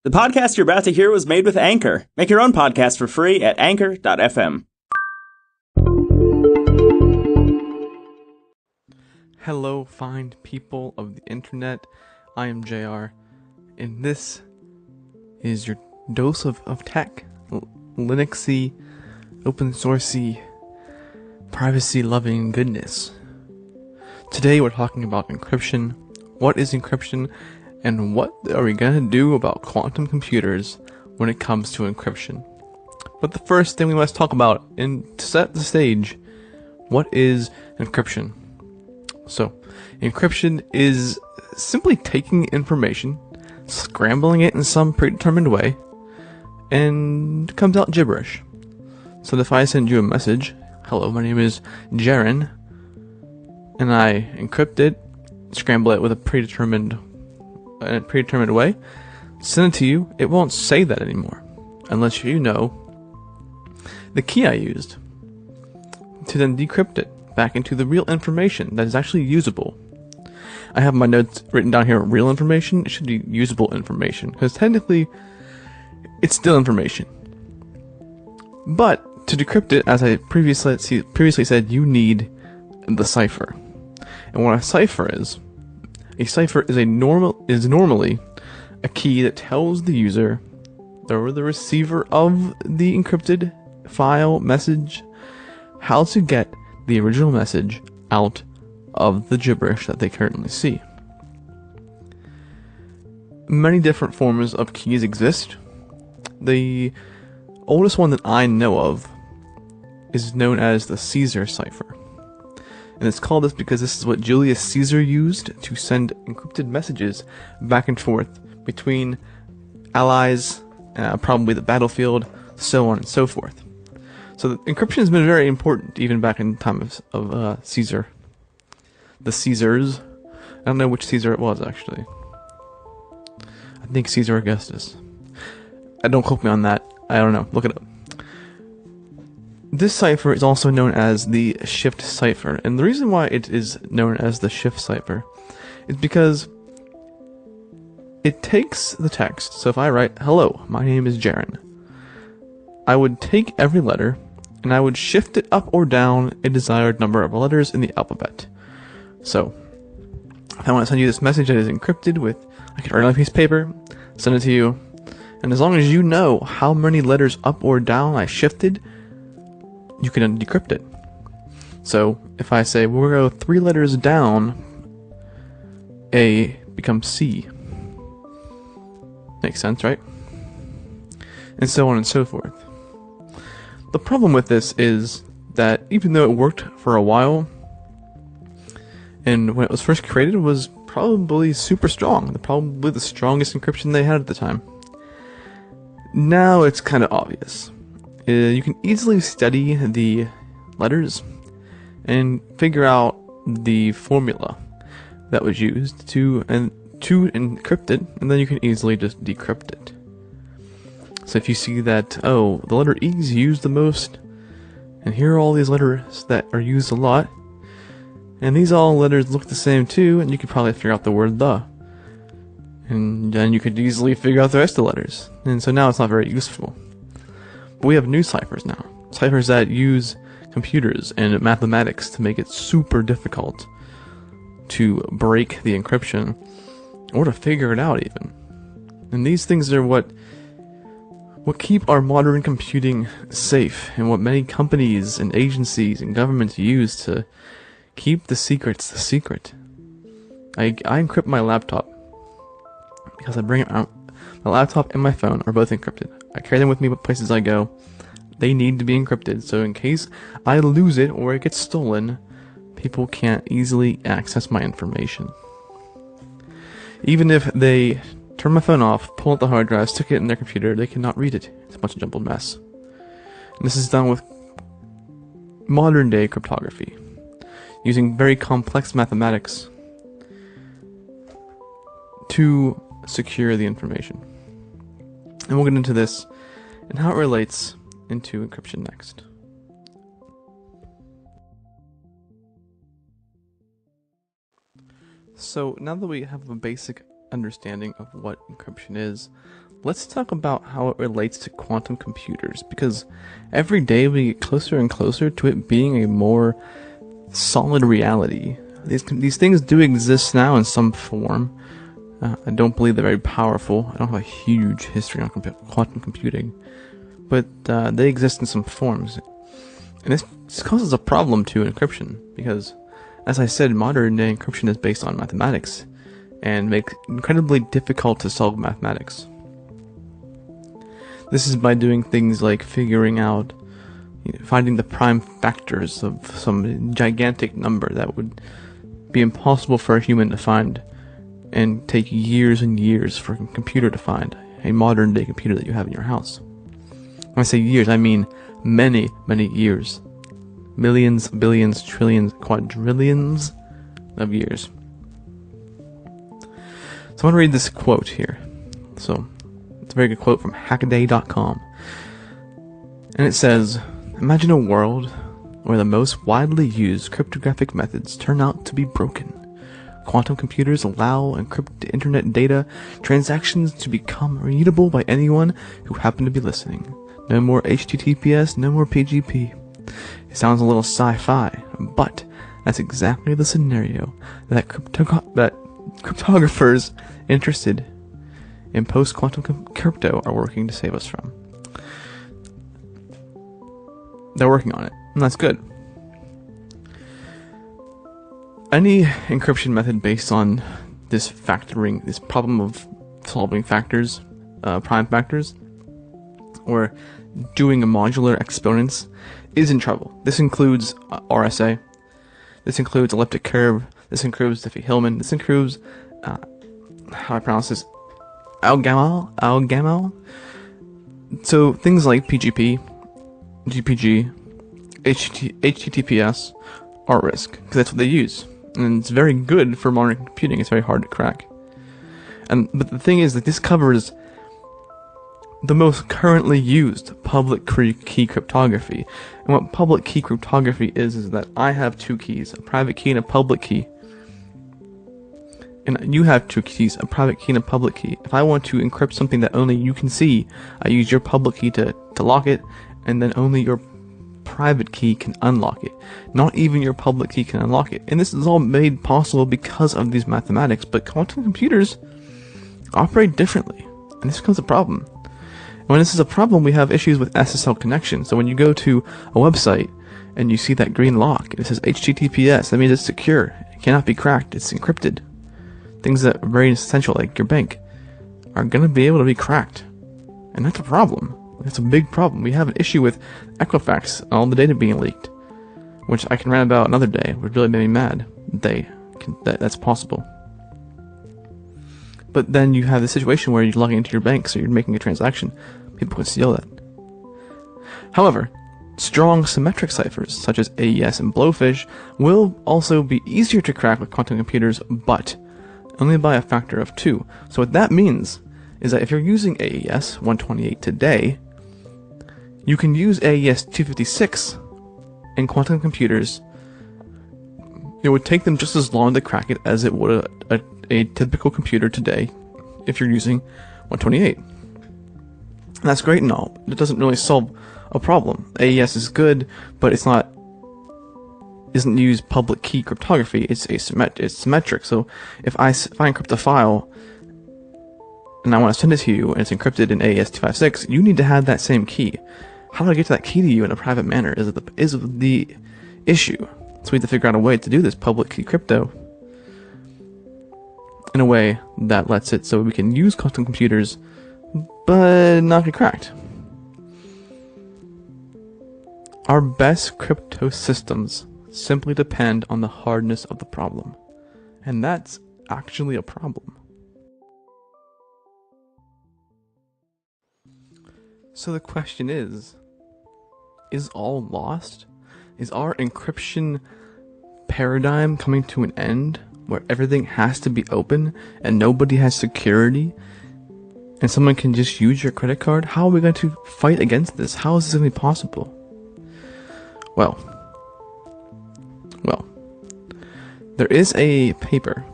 The podcast you're about to hear was made with Anchor. Make your own podcast for free at anchor.fm. Hello, fine people of the internet. I am JR, and this is your dose of tech, Linuxy, open sourcey, privacy-loving goodness. Today we're talking about encryption. What is encryption, and what are we going to do about quantum computers when it comes to encryption? But the first thing we must talk about, and to set the stage, what is encryption? So, encryption is simply taking information, scrambling it in some predetermined way, and it comes out gibberish. So if I send you a message, hello, my name is Jaren, and I encrypt it, scramble it with a predetermined way, send it to you, it won't say that anymore, unless you know the key I used to then decrypt it back into the real information that is actually usable. I have my notes written down here, real information. It should be usable information, because technically it's still information. But to decrypt it, as I previously said, you need the cipher. And what a cipher is normally a key that tells the user or the receiver of the encrypted file message how to get the original message out of the gibberish that they currently see. Many different forms of keys exist. The oldest one that I know of is known as the Caesar cipher. And it's called this because this is what Julius Caesar used to send encrypted messages back and forth between allies, probably the battlefield, so on and so forth. So encryption has been very important even back in the time of Caesar. The Caesars. I don't know which Caesar it was, actually. I think Caesar Augustus. Don't quote me on that. I don't know. Look it up. This cipher is also known as the shift cipher, and the reason why it is known as the shift cipher is because it takes the text. So if I write, hello, my name is Jaren, I would take every letter and I would shift it up or down a desired number of letters in the alphabet. So if I want to send you this message that is encrypted I can write it on a piece of paper, send it to you, and as long as you know how many letters up or down I shifted, you can decrypt it. So if I say we'll go 3 letters down, A becomes C. Makes sense, right? And so on and so forth. The problem with this is that even though it worked for a while, and when it was first created, it was probably super strong. Probably the strongest encryption they had at the time. Now it's kind of obvious. You can easily study the letters and figure out the formula that was used to encrypt it, and then you can easily just decrypt it. So if you see that, the letter E is used the most, and here are all these letters that are used a lot, and these all letters look the same too, and you could probably figure out the word the. And then you could easily figure out the rest of the letters. And so now it's not very useful. But we have new ciphers now. Ciphers that use computers and mathematics to make it super difficult to break the encryption, or to figure it out even. And these things are what keep our modern computing safe, and what many companies and agencies and governments use to keep the secrets the secret. I encrypt my laptop because I bring it out. My laptop and my phone are both encrypted. I carry them with me places I go. They need to be encrypted, so in case I lose it or it gets stolen, people can't easily access my information. Even if they turn my phone off, pull out the hard drive, stick it in their computer, they cannot read it. It's a bunch of jumbled mess. And this is done with modern day cryptography, using very complex mathematics to secure the information. And we'll get into this and how it relates into encryption next. So now that we have a basic understanding of what encryption is, let's talk about how it relates to quantum computers, because every day we get closer and closer to it being a more solid reality. These things do exist now in some form. I don't believe they're very powerful. I don't have a huge history on quantum computing, but they exist in some forms. And this causes a problem to encryption, because, as I said, modern day encryption is based on mathematics, and makes it incredibly difficult to solve mathematics. This is by doing things like figuring out, finding the prime factors of some gigantic number that would be impossible for a human to find, and take years and years for a computer to find, a modern day computer that you have in your house. When I say years, I mean many, many years. Millions, billions, trillions, quadrillions of years. So I want to read this quote here. So, it's a very good quote from hackaday.com. And it says, "Imagine a world where the most widely used cryptographic methods turn out to be broken. Quantum computers allow encrypted internet data transactions to become readable by anyone who happen to be listening. No more HTTPS, no more PGP. It sounds a little sci-fi, but that's exactly the scenario that cryptographers interested in post-quantum crypto are working to save us from." They're working on it, and that's good. Any encryption method based on this factoring, this problem of solving factors, prime factors, or doing a modular exponents, is in trouble. This includes RSA, this includes elliptic curve, this includes Diffie-Hellman, this includes, how I pronounce this, Algama. So things like PGP, GPG, HTTPS are at risk, because that's what they use. And it's very good for modern computing. It's very hard to crack. But the thing is that this covers the most currently used public key cryptography. And what public key cryptography is that I have two keys, a private key and a public key. And you have two keys, a private key and a public key. If I want to encrypt something that only you can see, I use your public key to lock it, and then only your private key can unlock it. Not even your public key can unlock it. And this is all made possible because of these mathematics, but quantum computers operate differently, and this becomes a problem. And when this is a problem, we have issues with SSL connection. So when you go to a website and you see that green lock, it says HTTPS, that means it's secure. It cannot be cracked. It's encrypted. Things that are very essential, like your bank, are going to be able to be cracked. And that's a problem. That's a big problem. We have an issue with Equifax and all the data being leaked, which I can rant about another day, which really made me mad. That's possible. But then you have the situation where you're logging into your bank, so you're making a transaction. People can steal that. However, strong symmetric ciphers, such as AES and Blowfish, will also be easier to crack with quantum computers, but only by a factor of 2. So what that means is that if you're using AES 128 today, you can use AES 256 in quantum computers. It would take them just as long to crack it as it would a typical computer today if you're using 128. And that's great and all. It doesn't really solve a problem. AES is good, but isn't used public key cryptography. It's symmetric. So if I encrypt a file and I want to send it to you and it's encrypted in AES 256, you need to have that same key. How do I get to that key to you in a private manner is the issue. So we have to figure out a way to do this public key crypto in a way that lets it so we can use quantum computers but not get cracked. Our best crypto systems simply depend on the hardness of the problem. And that's actually a problem. So the question is all lost? Is our encryption paradigm coming to an end where everything has to be open and nobody has security and someone can just use your credit card? How are we going to fight against this? How is this going to be possible? Well, there is a paper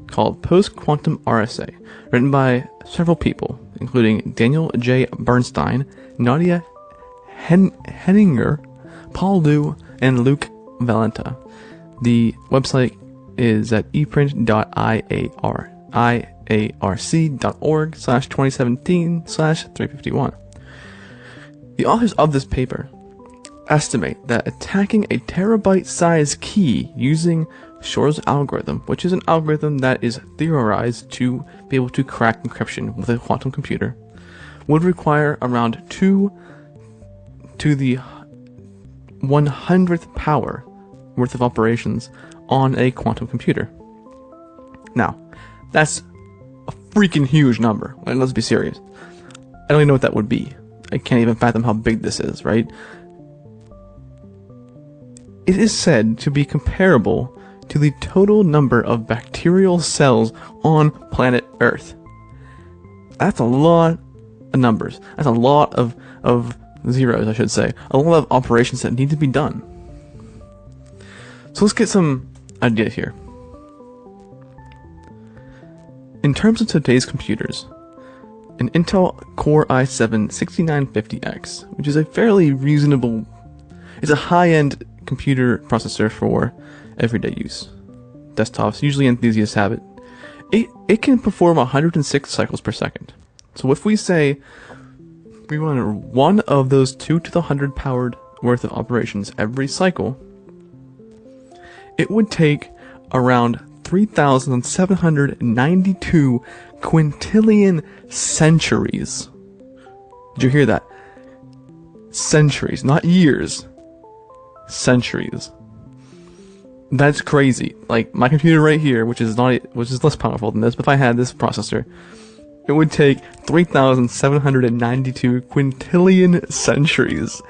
called Post-Quantum RSA, written by several people. including Daniel J. Bernstein, Nadia Henninger, Paul Liu, and Luke Valenta. The website is at eprint.iarc.org/2017/351. The authors of this paper estimate that attacking a terabyte-sized key using Shor's algorithm, which is an algorithm that is theorized to be able to crack encryption with a quantum computer, would require around 2 to the 100th power worth of operations on a quantum computer. Now, that's a freaking huge number. Like, let's be serious. I don't even know what that would be. I can't even fathom how big this is, right? It is said to be comparable to the total number of bacterial cells on planet Earth. That's a lot of numbers. That's a lot of zeros, I should say. A lot of operations that need to be done. So let's get some ideas here. In terms of today's computers, an Intel Core i7-6950X, which is a fairly reasonable, it's a high-end computer processor for everyday use. Desktops, usually enthusiasts have it. It can perform 106 cycles per second. So if we say we run one of those 2 to the 100 powered worth of operations every cycle, it would take around 3,792 quintillion centuries. Did you hear that? Centuries, not years. Centuries. That's crazy. Like, my computer right here, which is less powerful than this, but if I had this processor, it would take 3,792 quintillion centuries.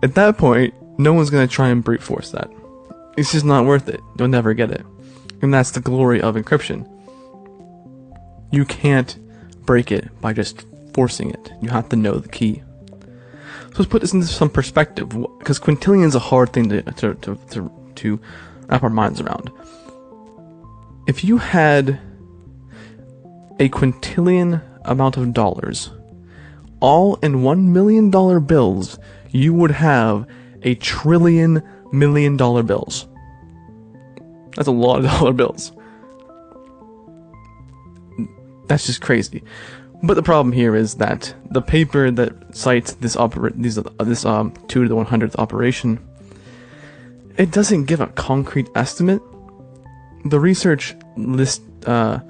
At that point, no one's gonna try and brute force that. It's just not worth it. You'll never get it. And that's the glory of encryption. You can't break it by just forcing it. You have to know the key. So let's put this into some perspective, because quintillion is a hard thing to wrap our minds around. If you had a quintillion amount of dollars, all in $1 million bills, you would have a trillion $1 million bills. That's a lot of dollar bills. That's just crazy. But the problem here is that the paper that cites this 2 to the 100th operation, it doesn't give a concrete estimate. The research listed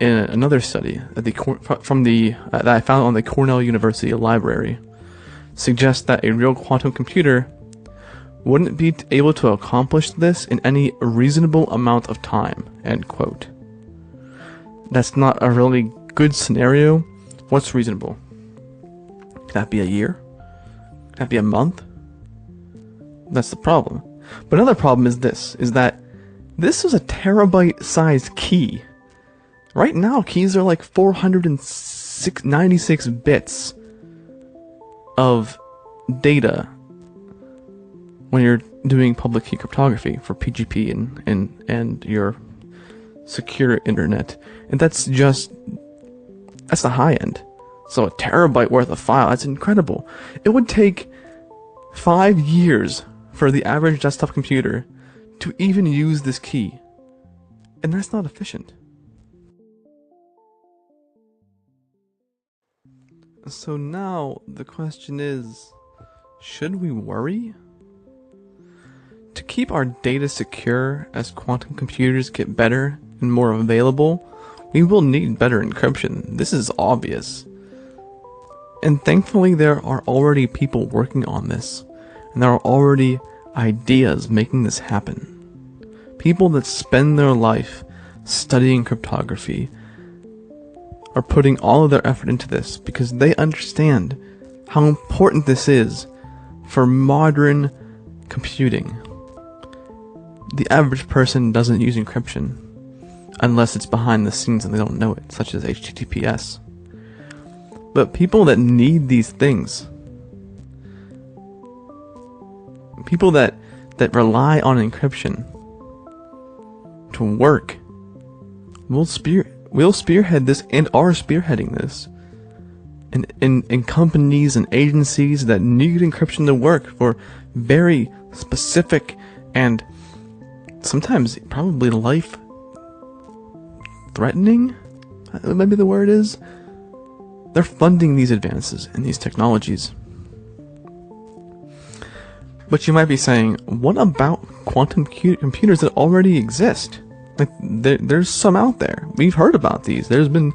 in another study at that I found on the Cornell University Library suggests that a real quantum computer wouldn't be able to accomplish this in any reasonable amount of time, end quote. That's not a really good scenario. What's reasonable? Could that be a year? Could that be a month? That's the problem. But another problem is that this is a terabyte-sized key. Right now, keys are like 496 bits of data when you're doing public key cryptography for PGP and your secure internet. And that's the high end. So a terabyte worth of file, that's incredible. It would take 5 years for the average desktop computer to even use this key. And that's not efficient. So now the question is, should we worry? To keep our data secure as quantum computers get better and more available, we will need better encryption. This is obvious. And thankfully there are already people working on this, and there are already ideas making this happen. People that spend their life studying cryptography are putting all of their effort into this because they understand how important this is for modern computing. The average person doesn't use encryption unless it's behind the scenes and they don't know it, such as HTTPS. But people that need these things, people that rely on encryption to work, will will spearhead this and are spearheading this in companies and agencies that need encryption to work for very specific and sometimes probably life-threatening, maybe the word is. They're funding these advances in these technologies. But you might be saying, what about quantum computers that already exist? Like, there's some out there. We've heard about these. There's been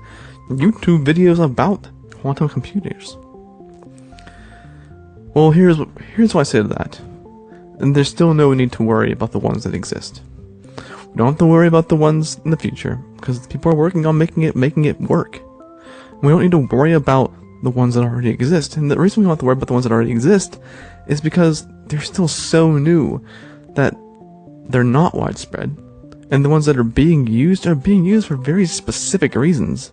YouTube videos about quantum computers. Well, here's what I say to that. And there's still no need to worry about the ones that exist. We don't have to worry about the ones in the future, because people are working on making it work. We don't need to worry about the ones that already exist. And the reason we don't have to worry about the ones that already exist is because they're still so new that they're not widespread. And the ones that are being used for very specific reasons.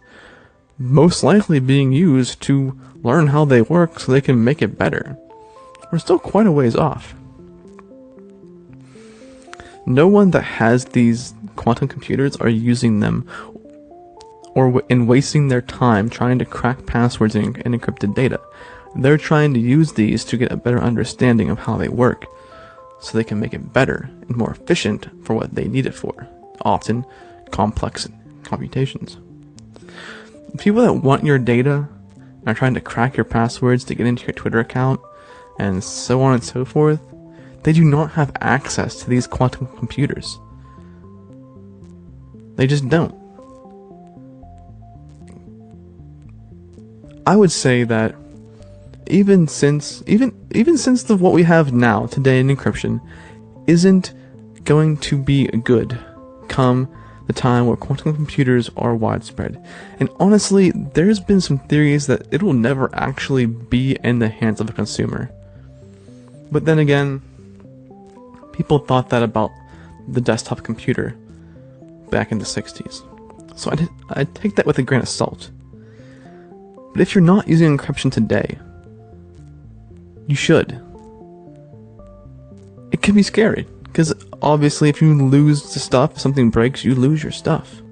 Most likely being used to learn how they work so they can make it better. We're still quite a ways off. No one that has these quantum computers are using them or wasting their time trying to crack passwords and encrypted data. They're trying to use these to get a better understanding of how they work, so they can make it better and more efficient for what they need it for, often complex computations. People that want your data and are trying to crack your passwords to get into your Twitter account, and so on and so forth, they do not have access to these quantum computers. They just don't. I would say that even since what we have now today in encryption isn't going to be good come the time where quantum computers are widespread. And honestly, there's been some theories that it will never actually be in the hands of a consumer. But then again, people thought that about the desktop computer back in the 60s. So I take that with a grain of salt. But if you're not using encryption today, you should. It can be scary, because obviously if you lose the stuff, if something breaks, you lose your stuff.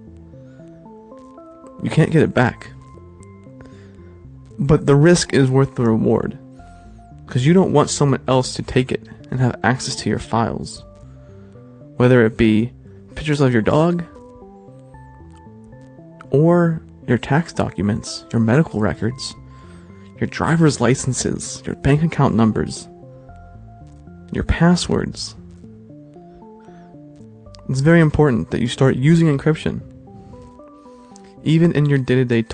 You can't get it back. But the risk is worth the reward, because you don't want someone else to take it and have access to your files. Whether it be pictures of your dog, or your tax documents, your medical records, your driver's licenses, your bank account numbers, your passwords. It's very important that you start using encryption. Even in your day-to-day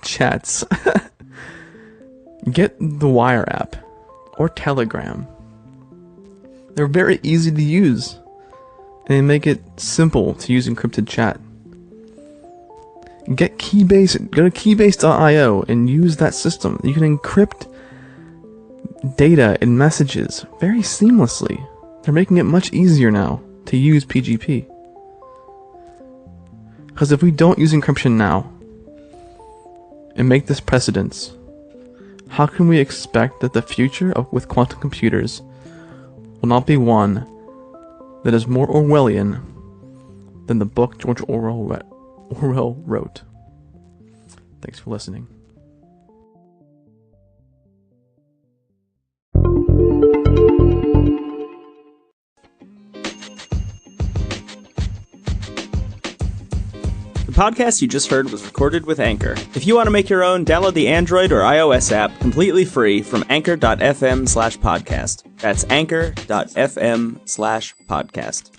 chats. Get the Wire app or Telegram. They're very easy to use, and they make it simple to use encrypted chat. Get Keybase, go to keybase.io and use that system. You can encrypt data and messages very seamlessly. They're making it much easier now to use PGP. Because if we don't use encryption now and make this precedence, how can we expect that the future with quantum computers will not be one that is more Orwellian than the book George Orwell wrote? Thanks for listening. The podcast you just heard was recorded with Anchor. If you want to make your own, download the Android or iOS app completely free from anchor.fm/podcast. That's anchor.fm/podcast.